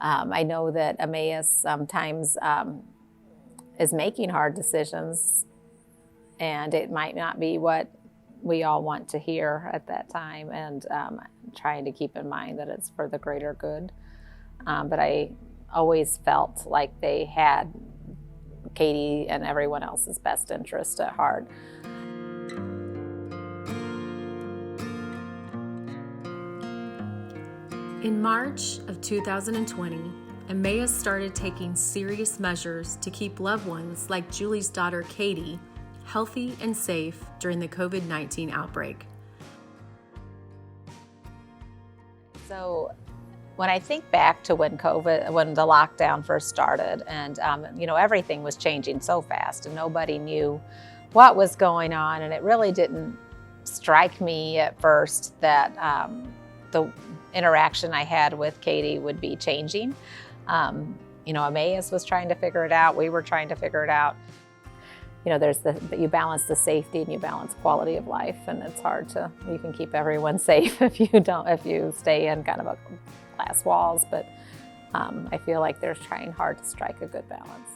I know that Emmaus sometimes is making hard decisions, and it might not be what we all want to hear at that time, and trying to keep in mind that it's for the greater good. But I always felt like they had Katie and everyone else's best interest at heart. In March of 2020, Emmaus started taking serious measures to keep loved ones like Julie's daughter Katie healthy and safe during the COVID-19 outbreak. So when I think back to when the lockdown first started, and everything was changing so fast and nobody knew what was going on, and it really didn't strike me at first that the interaction I had with Katie would be changing. Emmaus was trying to figure it out. We were trying to figure it out. You balance the safety and you balance quality of life, and it's hard you can keep everyone safe if you stay in kind of a glass walls, but I feel like they're trying hard to strike a good balance.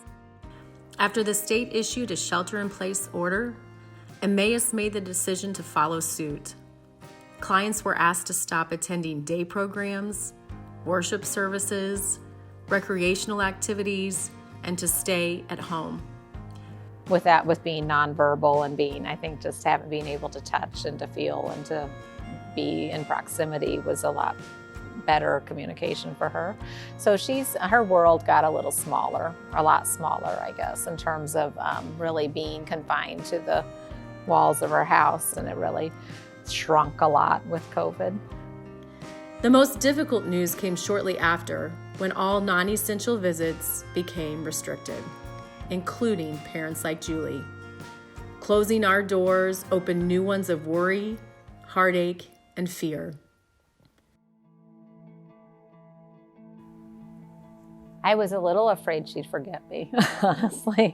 After the state issued a shelter-in-place order, Emmaus made the decision to follow suit. Clients were asked to stop attending day programs, worship services, recreational activities, and to stay at home. With being nonverbal and being able to touch and to feel and to be in proximity was a lot better communication for her. So her world got a lot smaller, I guess, in terms of really being confined to the walls of her house, and it really shrunk a lot with COVID. The most difficult news came shortly after, when all non-essential visits became restricted, including parents like Julie. Closing our doors opened new ones of worry, heartache, and fear. I was a little afraid she'd forget me, honestly,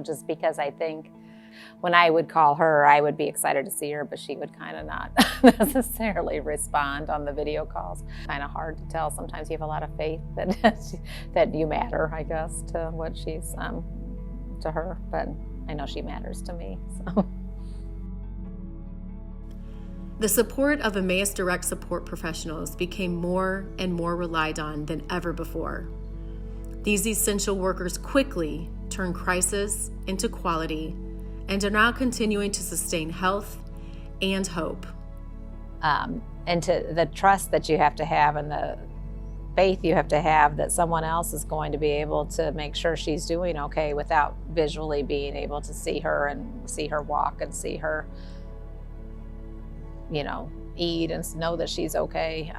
just because I think when I would call her, I would be excited to see her, but she would kind of not necessarily respond on the video calls. Kind of hard to tell. Sometimes you have a lot of faith that you matter, I guess, to what she's to her, but I know she matters to me. So. The support of Emmaus Direct support professionals became more and more relied on than ever before. These essential workers quickly turned crisis into quality and are now continuing to sustain health and hope. And to the trust that you have to have and the faith you have to have that someone else is going to be able to make sure she's doing okay without visually being able to see her and see her walk and see her, eat and know that she's okay,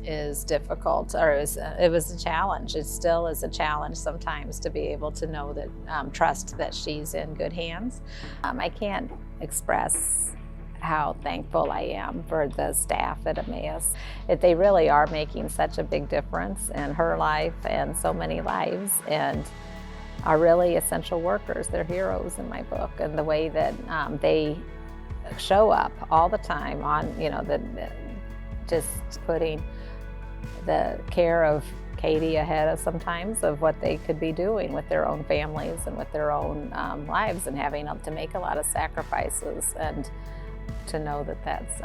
is difficult, or it was a challenge. It still is a challenge sometimes to be able to know that, trust that she's in good hands. I can't express how thankful I am for the staff at Emmaus. They really are making such a big difference in her life and so many lives, and are really essential workers. They're heroes in my book, and the way that they show up all the time on, just putting the care of Katie ahead of sometimes of what they could be doing with their own families and with their own lives, and having to make a lot of sacrifices, and to know that that's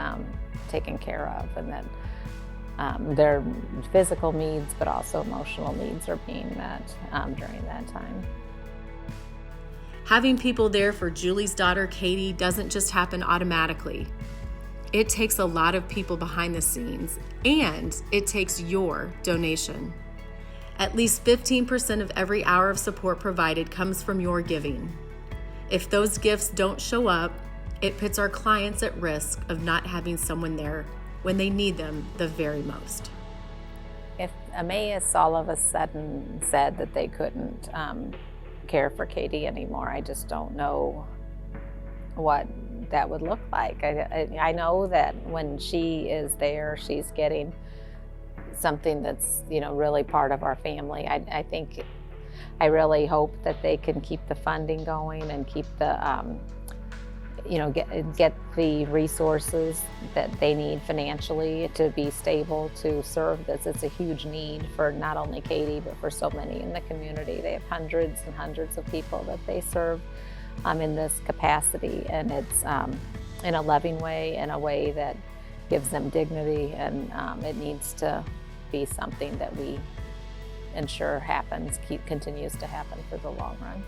taken care of, and that their physical needs but also emotional needs are being met during that time. Having people there for Julie's daughter Katie doesn't just happen automatically. It takes a lot of people behind the scenes, and it takes your donation. At least 15% of every hour of support provided comes from your giving. If those gifts don't show up, it puts our clients at risk of not having someone there when they need them the very most. If Emmaus all of a sudden said that they couldn't care for Katie anymore, I just don't know what that would look like. I know that when she is there, she's getting something that's really part of our family. I really hope that they can keep the funding going and keep the get the resources that they need financially to be stable to serve this. It's a huge need for not only Katie, but for so many in the community. They have hundreds and hundreds of people that they serve in this capacity, and it's in a loving way, in a way that gives them dignity, and it needs to be something that we ensure continues to happen for the long run.